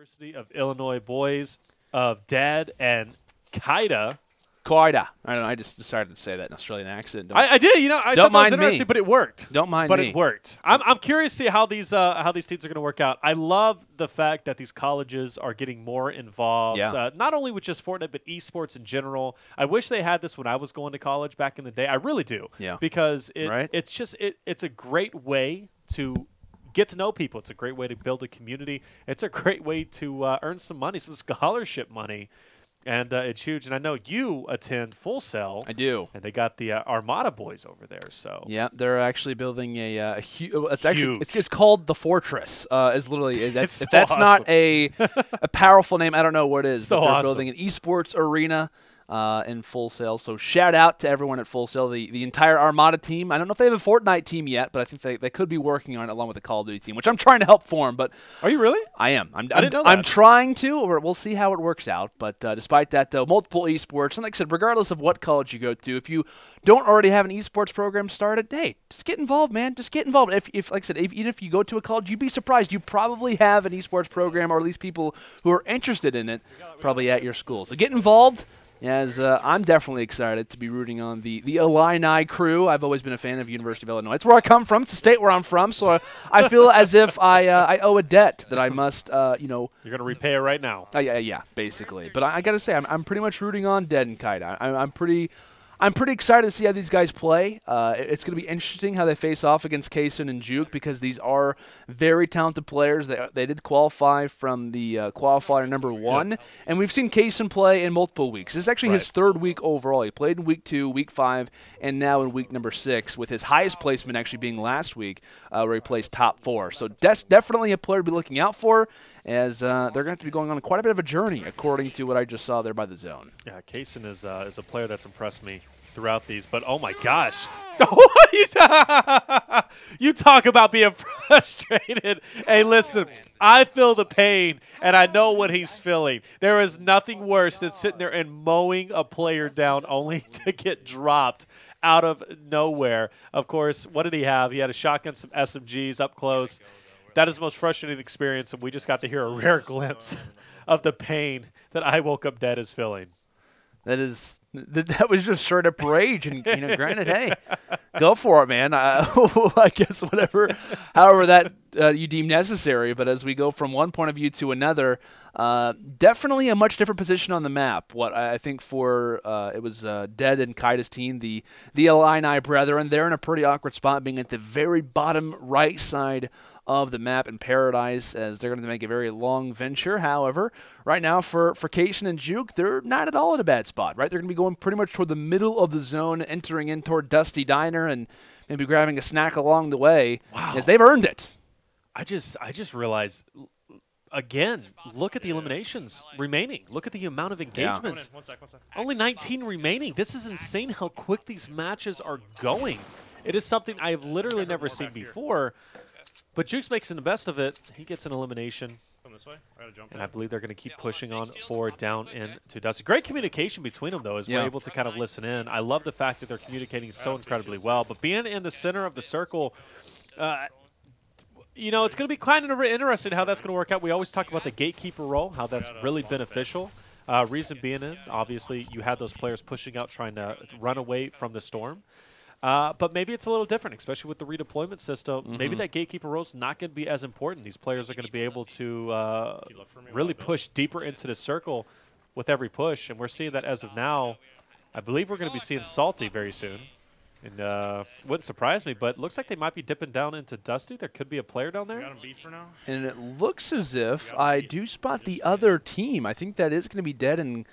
University of Illinois boys of Dad and Kida. Kida. I don't know. I just decided to say that in Australian accent. I did. You know, I thought that was interesting, but it worked. Don't mind me. But me. it worked. I'm curious to see how these teams are going to work out. I love the fact that these colleges are getting more involved, not only with just Fortnite, but esports in general. I wish they had this when I was going to college back in the day. I really do. Yeah. Because it's a great way to get to know people. It's a great way to build a community. It's a great way to earn some money, some scholarship money. And it's huge. And I know you attend Full Sail. I do. And they got the Armada boys over there. So yeah, they're actually building a it's called the Fortress. It's literally that's so if that's awesome. Not a powerful name, I don't know what is. So but they're awesome. building an esports arena in Full Sail. So shout out to everyone at Full Sail, the entire Armada team. I don't know if they have a Fortnite team yet, but I think they could be working on it along with the Call of Duty team, which I'm trying to help form. But are you really? I am. I didn't know that. I'm trying to. Or we'll see how it works out. But despite that, though, multiple esports, and like I said, regardless of what college you go to, if you don't already have an esports program started, hey, just get involved, man. Just get involved. If like I said, even if you go to a college, you'd be surprised. You probably have an esports program, or at least people who are interested in it, probably at your school. So get involved. As I'm definitely excited to be rooting on the Illini crew. I've always been a fan of University of Illinois. It's where I come from. It's the state where I'm from. So I feel as if I owe a debt that I must, You're going to repay it right now. Yeah, basically. But I got to say, I'm pretty much rooting on Dead and Kida. I'm pretty excited to see how these guys play. It's going to be interesting how they face off against KsoNNN EkujukE because these are very talented players. They did qualify from the qualifier number 1, and we've seen KsoNNN play in multiple weeks. This is actually his 3rd week overall. He played in week 2, week 5, and now in week number 6, with his highest placement actually being last week, where he placed top 4. So definitely a player to be looking out for, as they're going to have to be going on quite a bit of a journey, according to what I just saw there by the zone. Yeah, KsoNNN is a player that's impressed me throughout these, but oh my gosh. You talk about being frustrated. Hey, listen, I feel the pain, and I know what he's feeling. There is nothing worse than sitting there and mowing a player down only to get dropped out of nowhere. Of course, what did he have? He had a shotgun, some SMGs up close. That is the most frustrating experience, and we just got to hear a rare glimpse of the pain that I Woke Up Dead is feeling. That was just straight up rage, and granted, hey, go for it, man. I guess however that you deem necessary. But as we go from one point of view to another, definitely a much different position on the map. What I think for it was Dead and Kida's team, the Illini brethren, they're in a pretty awkward spot, being at the very bottom right side of the map in Paradise, as they're going to make a very long venture. However, right now for KsoNNN EkujukE, they're not at all in a bad spot, right? They're going to be going pretty much toward the middle of the zone, entering in toward Dusty Diner, and maybe grabbing a snack along the way, as they've earned it. I just realized, again, look at the eliminations remaining. Look at the amount of engagements. One sec. Only 19 remaining. This is insane how quick these matches are going. It is something I've literally never seen before. But Jukes makes the best of it. He gets an elimination. This way. I gotta jump and I believe they're going to keep pushing on forward down into Dusty. Great communication between them, though, as we're able to kind of listen in. I love the fact that they're communicating so incredibly well. But being in the center of the circle, it's going to be kind of interesting how that's going to work out. We always talk about the gatekeeper role, how that's really beneficial. Reason being in, obviously, you had those players pushing out, trying to run away from the storm. But maybe it's a little different, especially with the redeployment system. Maybe that gatekeeper role is not going to be as important. These players are going to be able to really push deeper into the circle with every push. And we're seeing that as of now. I believe we're going to be seeing Salty very soon. And wouldn't surprise me, but it looks like they might be dipping down into Dusty. There could be a player down there. And it looks as if I do spot the other team. I think that is going to be Dead and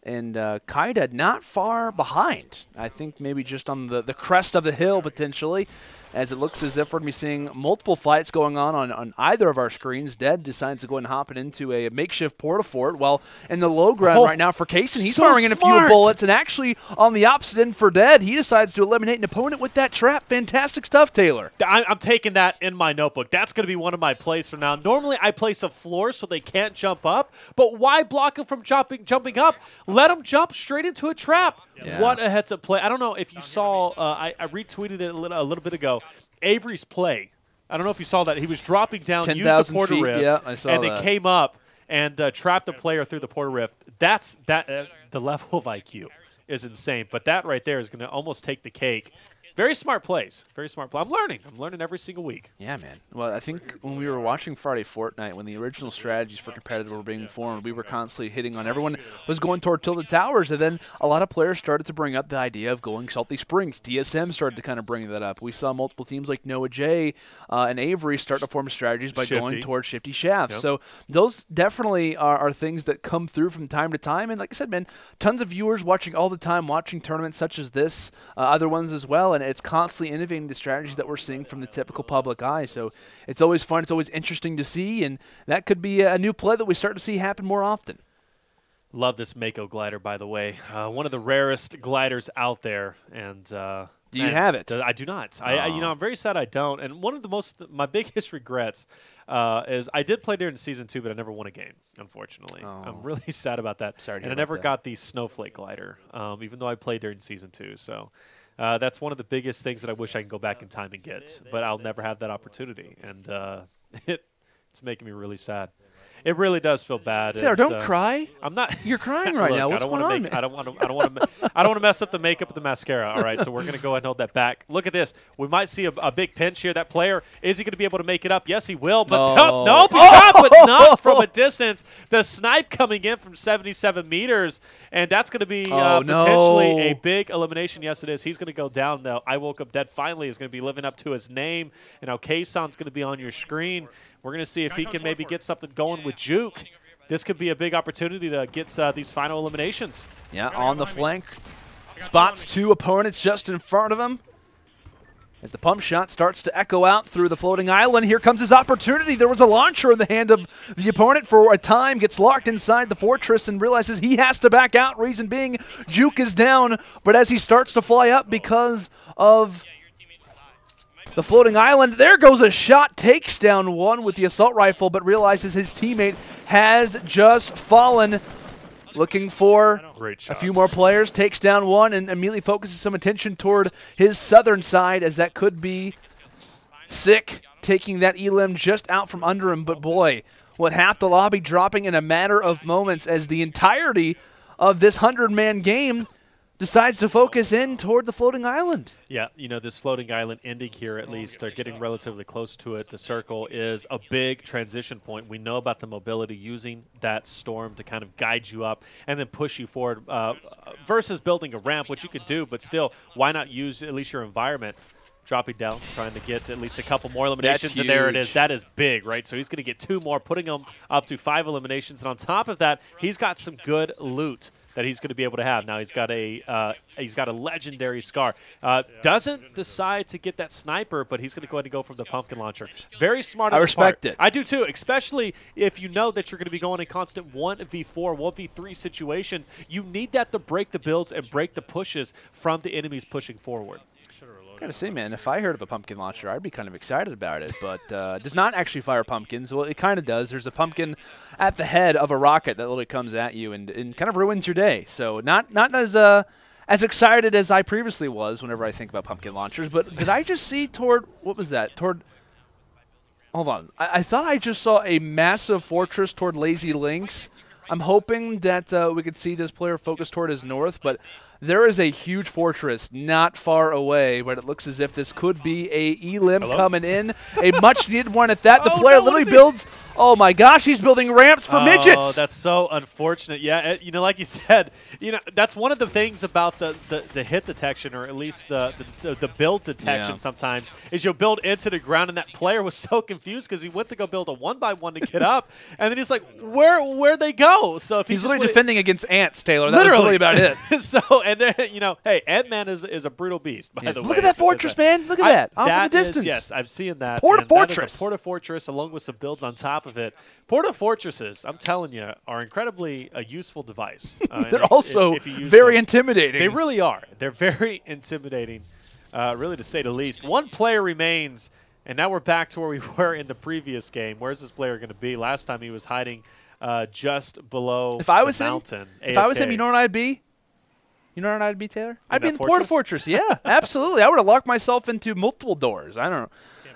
Kida not far behind. I think maybe just on the crest of the hill, potentially, as it looks as if we're going to be seeing multiple fights going on either of our screens. Dead decides to go and hop it into a makeshift porta-fort, while in the low ground right now for KsoNNN, he's firing in a few bullets, and actually on the opposite end for Dead, he decides to eliminate an opponent with that trap. Fantastic stuff, Taylor. I'm taking that in my notebook. That's going to be one of my plays from now. Normally, I place a floor so they can't jump up, but why block them from jumping up? Let them jump straight into a trap. Yeah. What a heads-up play. I don't know if you saw, I retweeted it a little bit ago, Avery's play. I don't know if you saw that. He was dropping down, used the porta rift, yeah, I saw and that. They came up and trapped a player through the portal rift. That's the level of IQ is insane. But that right there is going to almost take the cake. Very smart plays. Very smart play. I'm learning. I'm learning every single week. Yeah, man. Well, I think when we were watching Friday Fortnite, when the original strategies for competitive were being formed, we were constantly hitting on everyone was going toward Tilted Towers, and then a lot of players started to bring up the idea of going Salty Springs. DSM started to kind of bring that up. We saw multiple teams like Noah J and Avery start to form strategies by going towards Shifty Shafts. Yep. So those definitely are things that come through from time to time. And like I said, man, tons of viewers watching all the time, watching tournaments such as this, other ones as well, and it's constantly innovating the strategies that we're seeing from the typical public eye. So it's always fun. It's always interesting to see, and that could be a new play that we start to see happen more often. Love this Mako glider, by the way. One of the rarest gliders out there. And do you have it? I do not. I'm very sad I don't. And one of my biggest regrets is I did play during Season 2, but I never won a game, unfortunately. I'm really sad about that. Sorry to hear and I never got the Snowflake glider, even though I played during Season 2. So that's one of the biggest things that I wish I can go back in time and get. But I'll never have that opportunity. And it's making me really sad. It really does feel bad. Taylor, don't cry. I'm not. You're crying right now. What's going on? I don't want to mess up the makeup of the mascara. All right, so we're going to go ahead and hold that back. Look at this. We might see a big pinch here. That player, is he going to be able to make it up? Yes, he will. But nope, he's not. But not from a distance. The snipe coming in from 77 meters, and that's going to be potentially a big elimination. Yes, it is. He's going to go down though. I Woke Up Dead finally is going to be living up to his name, and now KsoNN's going to be on your screen. We're going to see if he can maybe get something going with YUYC. This could be a big opportunity to get these final eliminations. Yeah, on the flank. Spots two opponents just in front of him. As the pump shot starts to echo out through the floating island, here comes his opportunity. There was a launcher in the hand of the opponent for a time, gets locked inside the fortress and realizes he has to back out. Reason being, YUYC is down, but as he starts to fly up because of the floating island, there goes a shot, takes down one with the assault rifle, but realizes his teammate has just fallen. Looking for a few more players, takes down one and immediately focuses some attention toward his southern side, as that could be Sick, taking that elim just out from under him. But boy, what half the lobby dropping in a matter of moments as the entirety of this 100-man game decides to focus in toward the floating island. Yeah, this floating island ending here, at least, or getting relatively close to it. The circle is a big transition point. We know about the mobility, using that storm to kind of guide you up and then push you forward versus building a ramp, which you could do, but still, why not use at least your environment? Dropping down, trying to get at least a couple more eliminations, and there it is. That is big, right? So he's going to get 2 more, putting him up to 5 eliminations. And on top of that, he's got some good loot that he's going to be able to have. Now he's got a legendary scar. Doesn't decide to get that sniper, but he's going to go ahead and go from the pumpkin launcher. Very smart. I respect it. I do too, especially if you know that you're going to be going in constant 1v4, 1v3 situations. You need that to break the builds and break the pushes from the enemies pushing forward. I gotta say, man, if I heard of a pumpkin launcher, I'd be kind of excited about it, but does not actually fire pumpkins. Well, it kind of does. There's a pumpkin at the head of a rocket that literally comes at you and kind of ruins your day. So not as excited as I previously was whenever I think about pumpkin launchers. But did I just see toward, what was that? Hold on. I thought I just saw a massive fortress toward Lazy Links. I'm hoping that we could see this player focus toward his north, but there is a huge fortress not far away, but it looks as if this could be a elim coming in, a much-needed one at that. The player literally builds, oh my gosh, he's building ramps for midgets. Oh, that's so unfortunate. Yeah, like you said, that's one of the things about the hit detection, or at least the build detection sometimes, is you'll build into the ground, and that player was so confused because he went to go build a 1x1 to get up, and then he's like, where'd they go? So if he's literally defending against ants, Taylor. That's literally about it. And then, hey, Ant-Man is a brutal beast, by the way. Look at that fortress, man. Look at that. Off in the distance. Yes, I'm seeing that. Porta-Fortress. That is a Porta-Fortress along with some builds on top of it. Porta-Fortresses, I'm telling you, are incredibly a useful device. They're also very intimidating. They really are. They're very intimidating, really, to say the least. One player remains, and now we're back to where we were in the previous game. Where's this player going to be? Last time he was hiding just below the mountain. If I was him, you know what I'd be? You know what I'd be, Taylor? In I'd be that in the Porta Fortress. Yeah, absolutely. I would have locked myself into multiple doors. I don't know.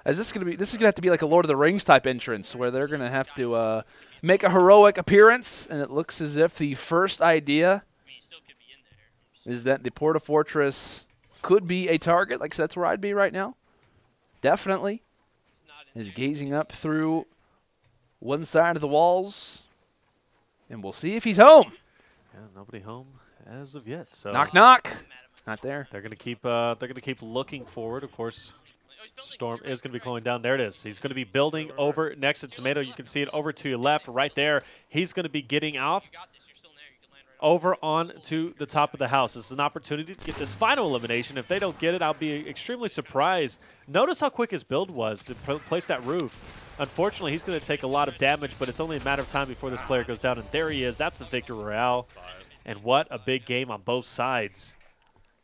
Is this is gonna have to be like a Lord of the Rings type entrance where they're gonna have to make a heroic appearance, and it looks as if the first idea is that the Porta Fortress could be a target. Like I said, that's where I'd be right now. Definitely. Is gazing up through one side of the walls, and we'll see if he's home. Yeah, nobody home as of yet. So knock knock. Not there. They're gonna keep looking forward. Of course, Storm is gonna be closing down. There it is. He's gonna be building over next to Tomato. You can see it over to your left, right there. He's gonna be getting off over on to the top of the house. This is an opportunity to get this final elimination. If they don't get it, I'll be extremely surprised. Notice how quick his build was to place that roof. Unfortunately, he's going to take a lot of damage, but it's only a matter of time before this player goes down. And there he is. That's the victory royale. And what a big game on both sides.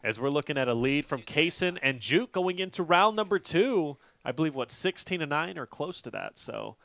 As we're looking at a lead from KsoNNN and EkujukE going into round number 2. I believe, what, 16-9 or close to that. So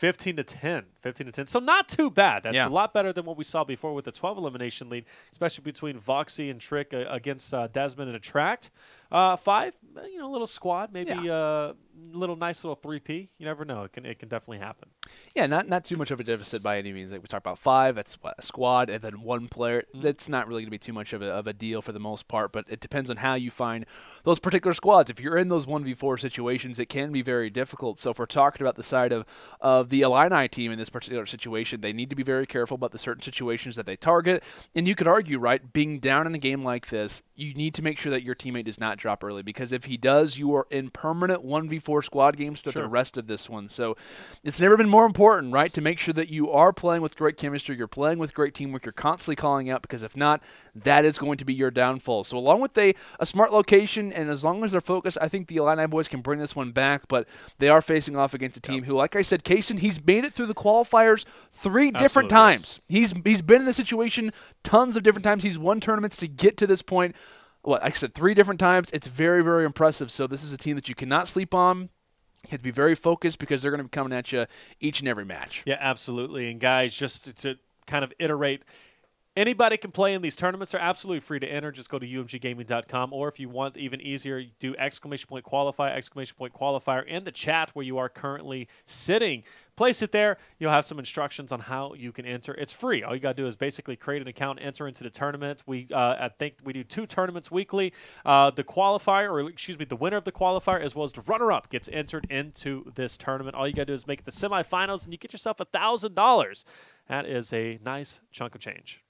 15-10. 15-10. So not too bad. That's a lot better than what we saw before with the 12 elimination lead, especially between YUYC and Trick against Desmond and Attract. 5, you know, a little squad, maybe a little nice little 3P. You never know. It can definitely happen. Yeah, not too much of a deficit by any means. Like we talked about 5, that's what, a squad, and then 1 player. That's not really going to be too much of a deal for the most part, but it depends on how you find those particular squads. If you're in those 1v4 situations, it can be very difficult. So if we're talking about the side of the Illini team in this particular situation, they need to be very careful about the certain situations that they target. And you could argue, right, being down in a game like this, you need to make sure that your teammate does not drop early, because if he does, you are in permanent 1v4 squad games throughout the rest of this one. So it's never been more important, right, to make sure that you are playing with great chemistry, you're playing with great teamwork, you're constantly calling out, because if not, that is going to be your downfall. So along with a smart location, and as long as they're focused, I think the Illini boys can bring this one back, but they are facing off against a team who, like I said, KsoNNN, he's made it through the qualifiers 3 different times. He's been in this situation tons of different times. He's won tournaments to get to this point. Well, like I said, 3 different times. It's very, very impressive. So this is a team that you cannot sleep on. You have to be very focused, because they're going to be coming at you each and every match. Yeah, absolutely. And guys, just to kind of iterate, anybody can play in these tournaments. They're absolutely free to enter. Just go to umggaming.com, or if you want even easier, do ! Qualifier in the chat where you are currently sitting. Place it there. You'll have some instructions on how you can enter. It's free. All you got to do is basically create an account, enter into the tournament. I think we do 2 tournaments weekly. The qualifier, or excuse me, the winner of the qualifier, as well as the runner-up, gets entered into this tournament. All you got to do is make it the semifinals, and you get yourself $1,000. That is a nice chunk of change.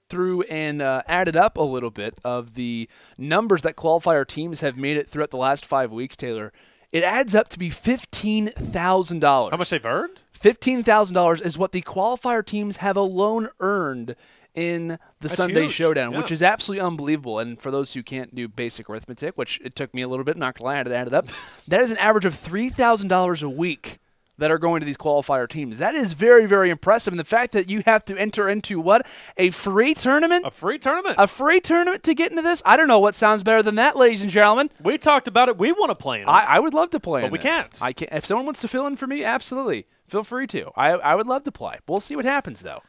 Through and added up a little bit of the numbers that qualifier teams have made it throughout the last 5 weeks, Taylor. It adds up to be $15,000. How much they've earned? $15,000 is what the qualifier teams have alone earned in the Sunday Showdown, which is absolutely unbelievable. And for those who can't do basic arithmetic, which it took me a little bit, not going to lie, I had to add it up, that is an average of $3,000 a week that are going to these qualifier teams. That is very, very impressive. And the fact that you have to enter into what? A free tournament? A free tournament. A free tournament to get into this? I don't know what sounds better than that, ladies and gentlemen. We talked about it. We want to play in it. I would love to play in it. But we can't. I can't. If someone wants to fill in for me, absolutely. Feel free to. I would love to play. We'll see what happens, though.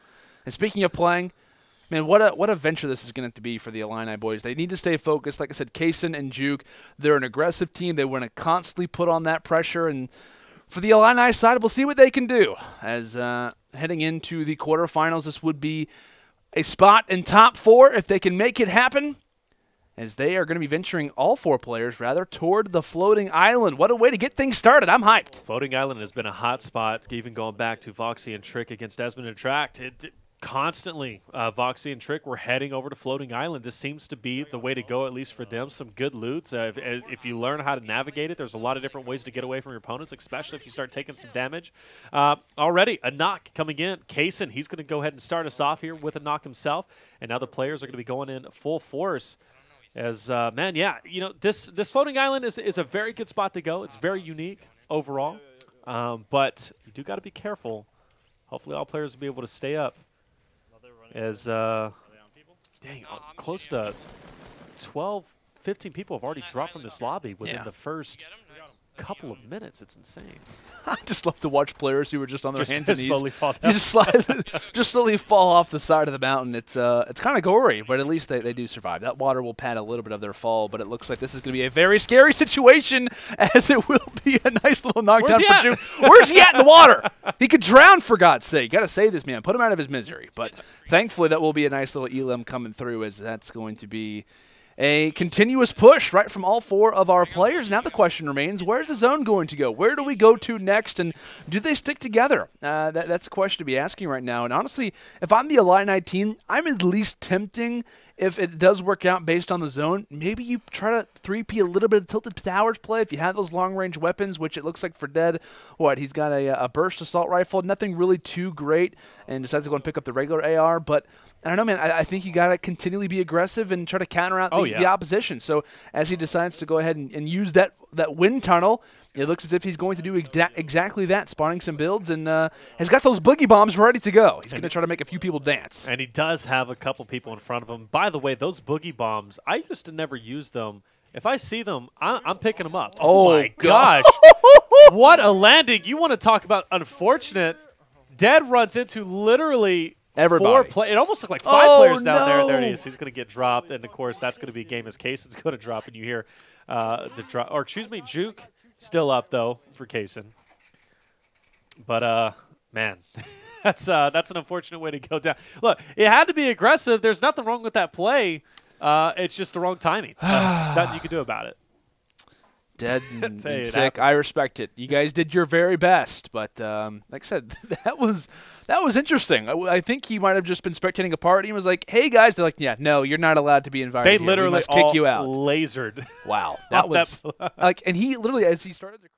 And speaking of playing, man, what a venture this is going to be for the Illini boys. They need to stay focused. Like I said, KsoNNN and EkujukE, they're an aggressive team. They want to constantly put on that pressure, and for the Illini side, we'll see what they can do. As heading into the quarterfinals, this would be a spot in top 4 if they can make it happen, as they are going to be venturing all 4 players, rather, toward the floating island. What a way to get things started. I'm hyped. Floating island has been a hot spot, even going back to YUYC and Trick against Desmond and Attract. Constantly, YUYC and Trick were heading over to Floating Island. This seems to be the way to go, at least for them. Some good loots. If you learn how to navigate it, there's a lot of different ways to get away from your opponents, especially if you start taking some damage. Already, a knock coming in. KsoNNN, he's going to go ahead and start us off here with a knock himself. And now the players are going to be going in full force. As, man, yeah, you know, this Floating Island is a very good spot to go. It's very unique overall. But you do got to be careful. Hopefully all players will be able to stay up. As, dang, close to 12, 15 people have already dropped from this lobby within the first couple of minutes. It's insane. I just love to watch players who are just on their hands and knees. Slowly fall down. Just slowly fall off the side of the mountain. It's kind of gory, but at least they do survive. That water will pad a little bit of their fall, but it looks like this is going to be a very scary situation, as it will be a nice little knockdown for Juke. Where's he at in the water? He could drown, for God's sake. Got to save this man. Put him out of his misery. But thankfully, that will be a nice little elim coming through, as that's going to be a continuous push right from all four of our players. Now the question remains, where's the zone going to go? Where do we go to next, and do they stick together? That's a question to be asking right now. And honestly, if I'm the Illini team, I'm at least tempting, if it does work out based on the zone, maybe you try to 3P a little bit of Tilted Towers play if you have those long-range weapons, which it looks like for Dead, he's got a burst assault rifle, nothing really too great, and decides to go and pick up the regular AR, but I don't know, man. I think you got to continually be aggressive and try to counter out the opposition. So as he decides to go ahead and use that wind tunnel, it looks as if he's going to do exactly that, spawning some builds, and has got those boogie bombs ready to go. He's going to try to make a few people dance. And he does have a couple people in front of him. By the way, those boogie bombs, I used to never use them. If I see them, I'm picking them up. Oh my gosh. What a landing. You want to talk about unfortunate. Dead runs into literally everybody. It almost looked like 5 players down there. There he is. He's going to get dropped, and of course that's going to be game as case. It's going to drop, and you hear the drop. Or excuse me, Juke still up though for Kaysen. But man, that's an unfortunate way to go down. Look, it had to be aggressive. There's nothing wrong with that play. It's just the wrong timing. There's nothing you can do about it. Dead and sick. I respect it. You guys did your very best, but like I said, that was interesting. I think he might have just been spectating a party and was like, "Hey guys," they're like, "Yeah, no, you're not allowed to be invited. They here. literally we must kick you out." Lasered. Wow, that was like, and he literally, as he started to